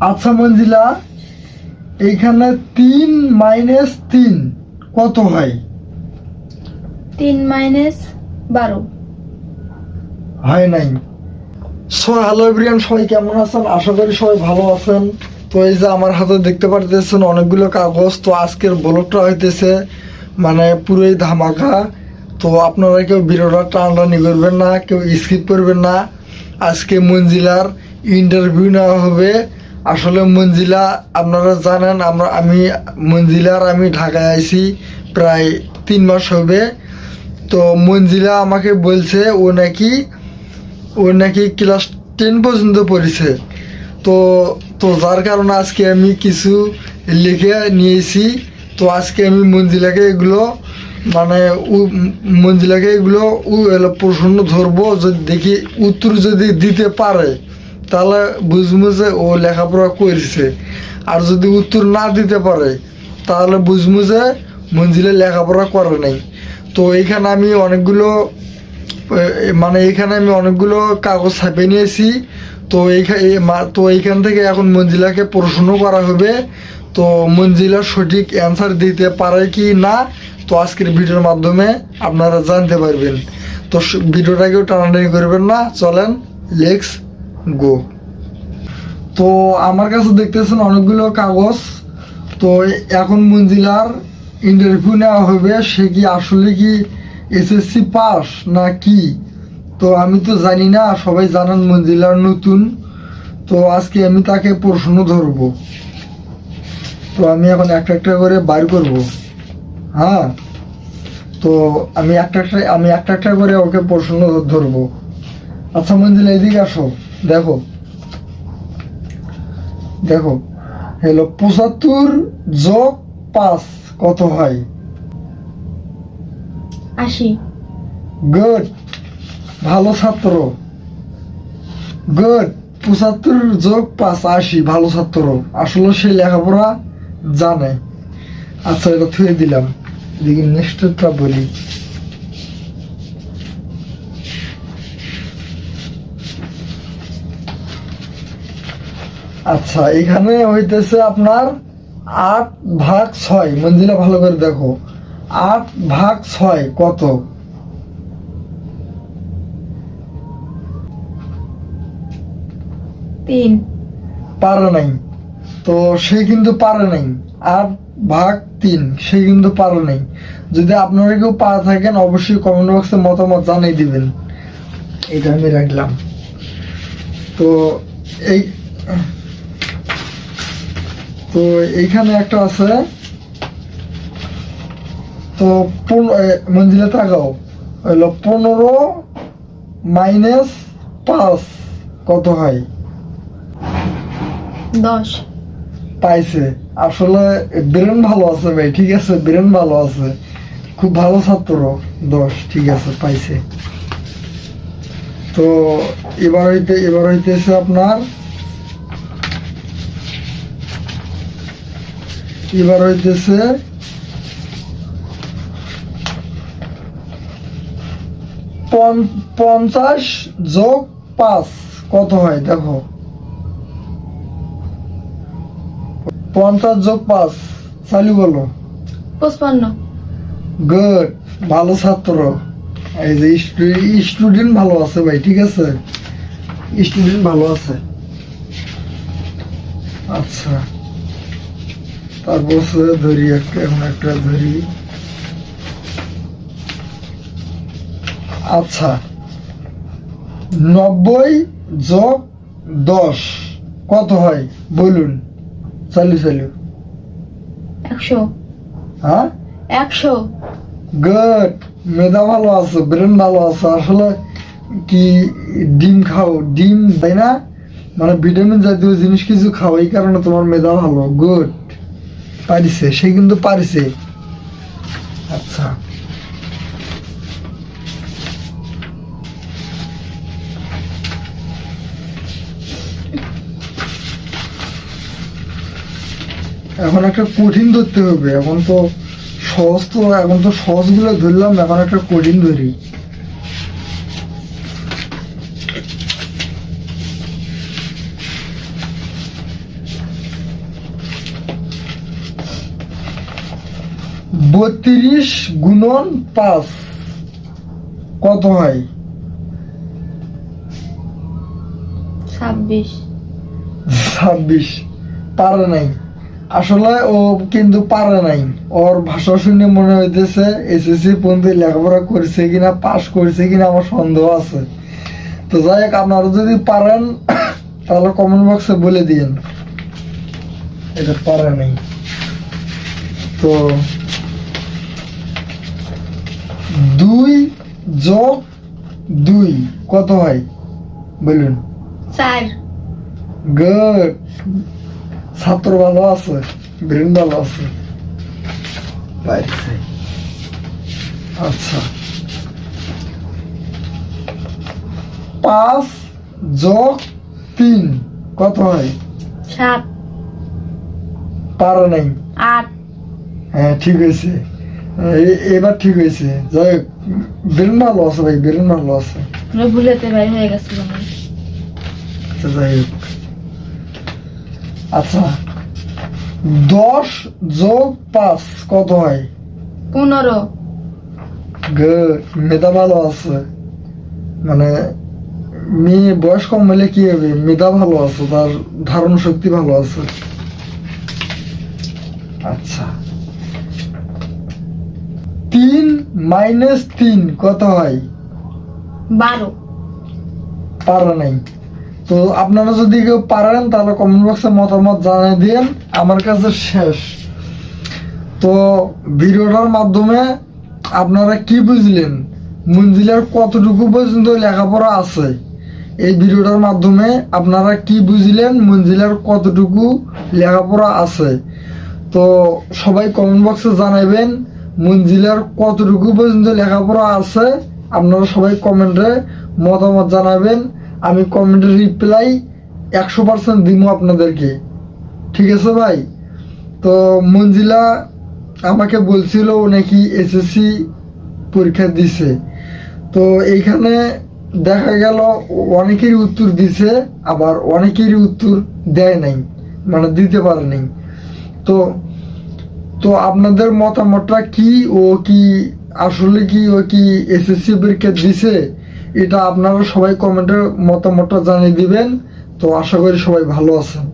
আচ্ছা মঞ্জিলা, এইখানে 3 মাইনাস 3 কত হয়? 3 মাইনাস 12। হয় নাই। সো হ্যালো এভরিওয়ান, সবাই কেমন আছেন? আশা করি সবাই ভালো আছেন। তো এই যে আমার হাতে দেখতে পারতেছেন অনেকগুলো কাগজ। তো আজকের ব্লগটা হইতেছে মানে পুরোই ধামাকা। তো আপনারা কেউ ভিডিওটা টানাটানি করবেন না, কেউ স্কিপ করবেন না। আজকে মঞ্জিলার ইন্টারভিউ নেওয়া হবে। আসলে মঞ্জিলা আপনারা জানেন, আমি ঢাকায় আইছি প্রায় 3 মাস হবে। তো মঞ্জিলা আমাকে বলছে ও নাকি ক্লাস 10 পর্যন্ত পড়েছে। তো তো যার কারণে আজকে আমি কিছু লিখে নিয়েছি। তো আজকে আমি মঞ্জিলাকে এগুলো প্রশ্ন ধরবো, যদি দেখি উত্তর যদি দিতে পারে তাহলে বুঝবো যে ও লেখাপড়া করেছে। আর যদি উত্তর না দিতে পারে তাহলে বুঝবো যে মঞ্জিলা লেখাপড়া করে নাই। তো এইখানে আমি অনেকগুলো কাগজ ছাপিয়ে নিয়েছি। তো এইখান থেকে এখন মঞ্জিলাকে প্রশ্ন করা হবে। তো মঞ্জিলা সঠিক অ্যান্সার দিতে পারে কি না, তো আজকের ভিডিওর মাধ্যমে আপনারা জানতে পারবেন। তো ভিডিওটাকেও টানাটানি করবেন না, চলেন লেটস গো। তো আমার কাছে দেখতেছেন অনেকগুলো কাগজ। তো এখন মঞ্জিলার ইন্টারভিউ নেওয়া হবে। সে কি আসলে কি এসএসসি পাস না কি, তো আমি তো জানি না। সবাই জানেন মঞ্জিলার নতুন। তো আজকে আমি তাকে প্রশ্ন ধরবো। তো আমি এখন একটা একটা করে বাইর করব। হ্যাঁ, তো আমি একটা একটা করে ওকে প্রশ্ন ধরবো। আচ্ছা মঞ্জিলা, এদিকে আসো। দেখো দেখো হলো 75 যোগ 5 কত হয়? 80। গুড, ভালো ছাত্র। গুড, 75 যোগ 5 80, ভালো ছাত্র। আসলে সে লেখাপড়া জানে। আচ্ছা, এটা থুয়ে দিলাম। এদিকে নেক্সটটা বলি। আচ্ছা, এখানে হইতেছে আপনার 8/6। মঞ্জিলা ভালো করে দেখো, 8/6 কত? 3। পারে নাই। তো সে কিন্তু পারে নাই। 8/3 সে কিন্তু পারে নাই। যদি আপনারা কেউ পারে থাকেন অবশ্যই কমেন্ট বক্সে মতামত জানিয়ে দিবেন। এটা আমি রাখলাম। তো এই তো এইখানে একটা আছে। তো মঞ্জিলা তাকাও, হলো 15 মাইনাস 5 কত হয়? 10। পাইছে। আসলে ব্রেন ভালো আছে ভাই, ঠিক আছে, ব্রেন ভালো আছে, খুব ভালো ছাত্র। 10, ঠিক আছে, পাইছে। তো এবার হইতেছে আপনার 50 যোগ 5 কত হয়? দেখো, 50 যোগ 5 চালু বলো। 55। গুড, ভালো ছাত্র। এই যে স্টুডেন্ট ভালো আছে ভাই, ঠিক আছে, স্টুডেন্ট ভালো আছে। আচ্ছা, তারপর ধরি একটা ধরি। আচ্ছা, 90 যোগ 10 কত হয় বলুন? চালু 100। হ্যাঁ, 100। গুড, মেধা ভালো আছে, ব্রেন ভালো আছে। আসলে কি ডিম খাও, ডিম তাই না, মানে ভিটামিন জাতীয় জিনিস কিছু খাও, এই কারণে তোমার মেধা ভালো। গুড, পারিছে, সে কিন্তু পারিছে। আচ্ছা, এখন একটা কঠিন ধরতে হবে। এখন তো সহজগুলো ধরলাম, এখন একটা কঠিন ধরি। 32 গুণন 5 কত হয়? 26। 26 পারে নাই। আসলে ও কিন্তু পারে নাই। ওর ভাষা শুনে মনে হইতেছে এসএসসি পর্যন্ত লেখাপড়া করছে কিনা, পাস করছে কিনা আমার সন্দেহ আছে। তো যাই হোক, আপনারা যদি পারেন তাহলে কমেন্ট বক্সে বলে দিন এটা পারে নাই। তো 2 যোগ 2 কত হয় বলুন? 4। গুড, ছাত্র ভালো আছে, ব্রেন ভালো আছে। আচ্ছা, 5 যোগ 3 কত হয়? 7। পারে নাই। 8। হ্যাঁ ঠিক হয়েছে, এবার ঠিক হয়েছে। যাই হোক, ব্রেন ভালো আছে ভাই, ব্রেন ভালো আছে। ভুলেতে ভাই হয়ে গেছিল। আচ্ছা যাই হোক, আচ্ছা 10 যোগ 5 কত হয়? 15। গুড, মেধা ভালো আছে। মানে মেয়ে বয়স কম হলে কি হবে, মেধা ভালো আছে, তার ধারণ শক্তি ভালো আছে। আচ্ছা, 3 মাইনাস 3 কত হয়? 12। পারে নাই। তো আপনারা যদি কেউ পারেন তাহলে কমেন্ট বক্সে মতামত জানিয়ে দিন। আমার কাছে শেষ। তো ভিডিওটার মাধ্যমে আপনারা কি বুঝলেন, মঞ্জিলার কতটুকু পর্যন্ত লেখাপড়া আছে, এই ভিডিওটার মাধ্যমে আপনারা কি বুঝলেন, মঞ্জিলার কতটুকু লেখাপড়া আছে। তো সবাই কমেন্ট বক্সে জানাবেন মঞ্জিলার কতটুকু পর্যন্ত লেখাপড়া আছে। আপনারা সবাই কমেন্টে মতামত জানাবেন। আমি কমেন্টের রিপ্লাই 100% দিব আপনাদেরকে। ঠিক আছে ভাই? তো মঞ্জিলা আমাকে বলছিল ও নাকি এসএসসি পরীক্ষা দিছে। তো এইখানে দেখা গেল অনেকেরই উত্তর দিছে, আবার অনেকেরই উত্তর দেয় নাই, মানে দিতে পারে নাই। তো তো আপনাদের মতামতটা কি? ও কি আসলে কি ও কি এসএসসি পরীক্ষা দিছে? এটা আপনারা সবাই কমেন্টে মতামতটা জানিয়ে দিবেন। তো আশা করি সবাই ভালো আছেন।